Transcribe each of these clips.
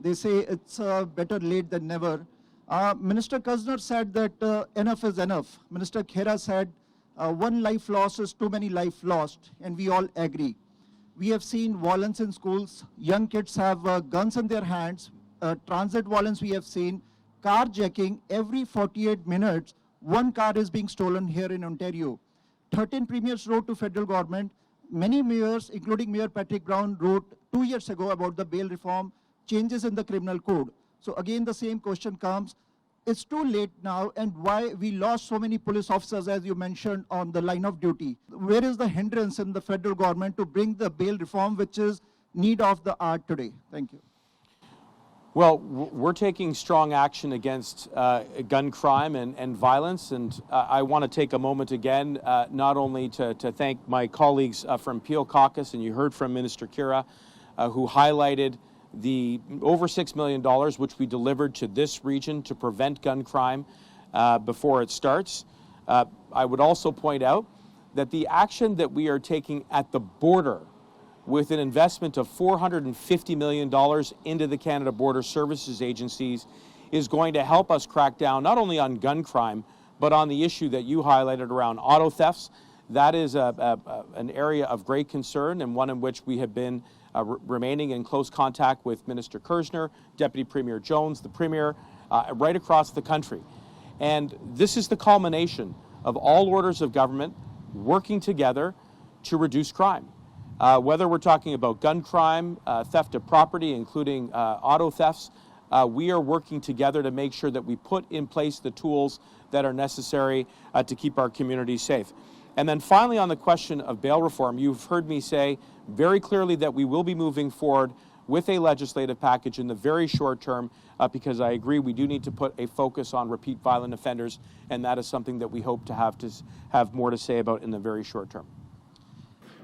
They say it's better late than never. Minister Kuzner said that enough is enough. Minister Khera said one life lost is too many life lost, and we all agree. We have seen violence in schools. Young kids have guns in their hands. Transit violence we have seen. Carjacking, every 48 minutes, one car is being stolen here in Ontario. 13 premiers wrote to federal government. Many mayors, including Mayor Patrick Brown, wrote 2 years ago about the bail reform, changes in the criminal code. So again, the same question comes. It's too late now, and why we lost so many police officers, as you mentioned, on the line of duty. Where is the hindrance in the federal government to bring the bail reform, which is need of the hour today? Thank you. Well, we're taking strong action against gun crime and violence, and I want to take a moment again, not only to thank my colleagues from Peel Caucus, and you heard from Minister Khera, who highlighted the over $6 million which we delivered to this region to prevent gun crime before it starts. I would also point out that the action that we are taking at the border with an investment of $450 million into the Canada Border Services agencies is going to help us crack down not only on gun crime, but on the issue that you highlighted around auto thefts. That is an area of great concern, and one in which we have been remaining in close contact with Minister Kuzner, Deputy Premier Jones, the Premier, right across the country. And this is the culmination of all orders of government working together to reduce crime. Whether we're talking about gun crime, theft of property, including auto thefts, we are working together to make sure that we put in place the tools that are necessary to keep our communities safe. And then finally, on the question of bail reform, you've heard me say very clearly that we will be moving forward with a legislative package in the very short term, because I agree we do need to put a focus on repeat violent offenders, and that is something that we hope to have more to say about in the very short term.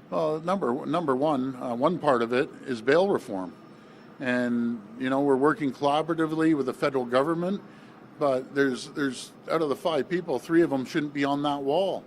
Well, number one part of it is bail reform. And, you know, we're working collaboratively with the federal government, but there's out of the 5 people, 3 of them shouldn't be on that wall.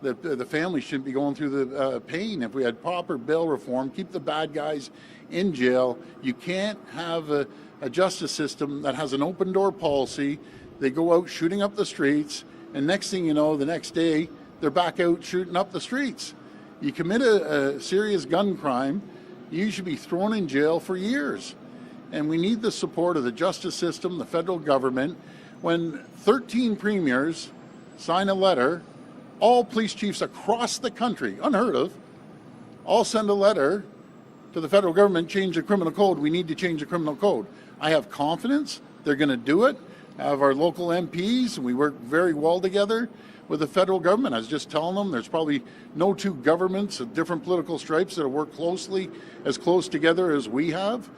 The family shouldn't be going through the pain. If we had proper bail reform, keep the bad guys in jail. You can't have a justice system that has an open door policy. They go out shooting up the streets, and next thing you know, the next day, they're back out shooting up the streets. You commit a serious gun crime, you should be thrown in jail for years. And we need the support of the justice system, the federal government. When 13 premiers sign a letter, all police chiefs across the country, unheard of, all send a letter to the federal government, change the criminal code. We need to change the criminal code. I have confidence they're going to do it. I have our local MPs, and we work very well together with the federal government. I was just telling them there's probably no 2 governments of different political stripes that have worked as close together as we have.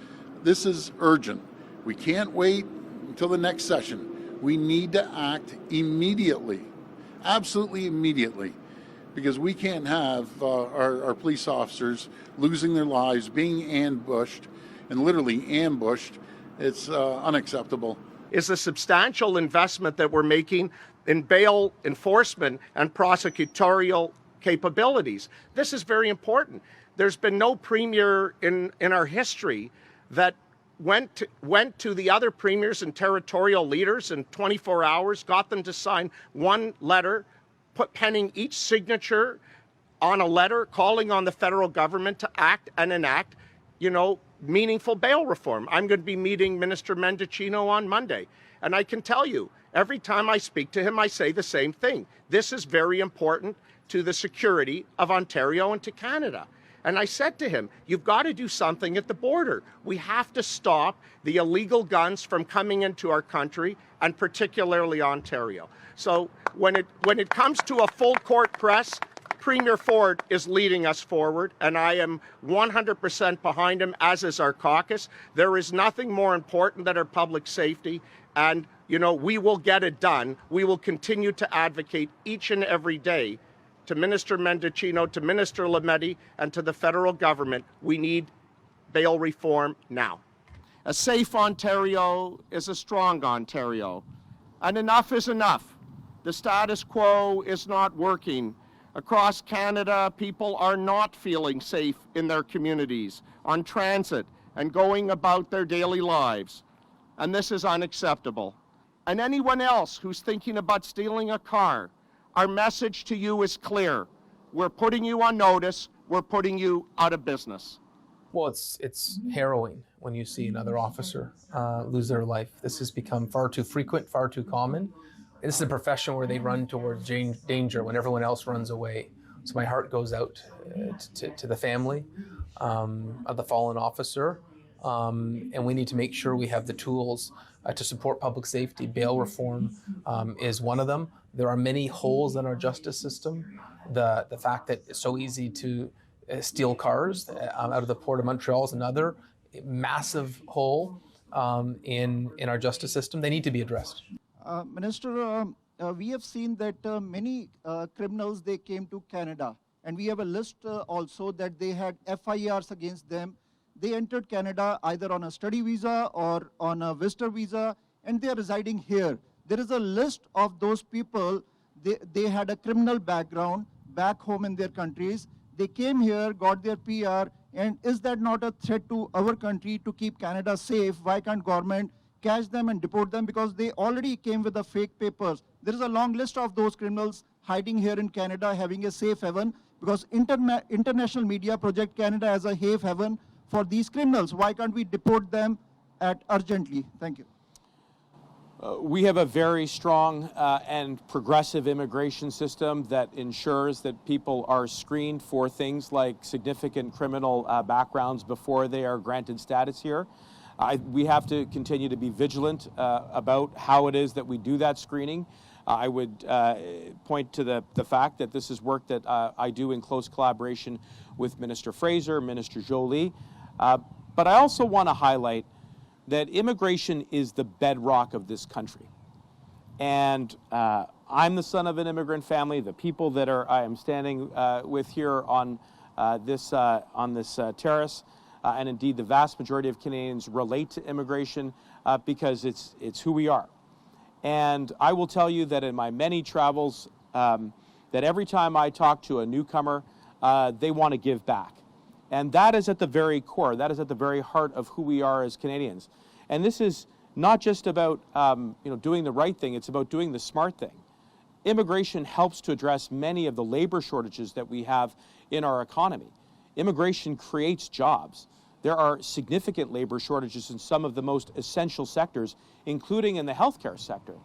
This is urgent. We can't wait until the next session. We need to act immediately. Absolutely immediately, because we can't have our police officers losing their lives, being ambushed, and literally ambushed. It's unacceptable. Is the substantial investment that we're making in bail enforcement and prosecutorial capabilities. This is very important. There's been no premier in our history that went to the other premiers and territorial leaders in 24 hours, got them to sign one letter, penning each signature on a letter calling on the federal government to act and enact, meaningful bail reform. I'm going to be meeting Minister Mendicino on Monday, and I can tell you, every time I speak to him, I say the same thing. This is very important to the security of Ontario and to Canada. And I said to him, you've got to do something at the border. We have to stop the illegal guns from coming into our country, and particularly Ontario. So when it comes to a full court press, Premier Ford is leading us forward, and I am 100% behind him, as is our caucus. There is nothing more important than our public safety, and we will get it done. We will continue to advocate each and every day to Minister Mendicino, to Minister Lametti, and to the federal government. We need bail reform now. A safe Ontario is a strong Ontario, and enough is enough. The status quo is not working. Across Canada, people are not feeling safe in their communities, on transit, and going about their daily lives. And this is unacceptable. And anyone else who's thinking about stealing a car, our message to you is clear. We're putting you on notice. We're putting you out of business. Well, it's harrowing when you see another officer lose their life. This has become far too frequent, far too common. This is a profession where they run towards danger when everyone else runs away. So my heart goes out to the family of the fallen officer. And we need to make sure we have the tools to support public safety. Bail reform is one of them. There are many holes in our justice system. The fact that it's so easy to steal cars out of the Port of Montreal is another massive hole in our justice system. They need to be addressed. Minister, we have seen that many criminals, they came to Canada, and we have a list also that they had FIRs against them. They entered Canada either on a study visa or on a visitor visa, and they are residing here. There is a list of those people. They had a criminal background back home in their countries. They came here, got their PR, and is that not a threat to our country to keep Canada safe? Why can't government catch them and deport them? Because they already came with the fake papers. There is a long list of those criminals hiding here in Canada, having a safe haven, because international media project Canada as a safe haven for these criminals. Why can't we deport them urgently? Thank you. We have a very strong and progressive immigration system that ensures that people are screened for things like significant criminal backgrounds before they are granted status here. We have to continue to be vigilant about how it is that we do that screening. I would point to the fact that this is work that I do in close collaboration with Minister Fraser, Minister Joly. But I also want to highlight that immigration is the bedrock of this country. And I'm the son of an immigrant family. The people that I am standing with here on this terrace, and indeed the vast majority of Canadians relate to immigration because it's who we are. And I will tell you that in my many travels, that every time I talk to a newcomer, they want to give back. And that is at the very core, that is at the very heart of who we are as Canadians. And this is not just about doing the right thing, it's about doing the smart thing. Immigration helps to address many of the labor shortages that we have in our economy. Immigration creates jobs. There are significant labor shortages in some of the most essential sectors, including in the healthcare sector.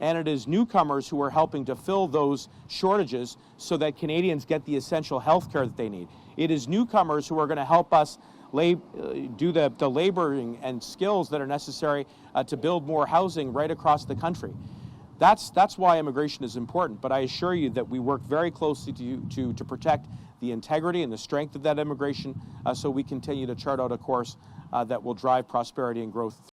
And it is newcomers who are helping to fill those shortages so that Canadians get the essential health care that they need. It is newcomers who are going to help us do the laboring and skills that are necessary to build more housing right across the country. That's why immigration is important, but I assure you that we work very closely to protect the integrity and the strength of that immigration so we continue to chart out a course that will drive prosperity and growth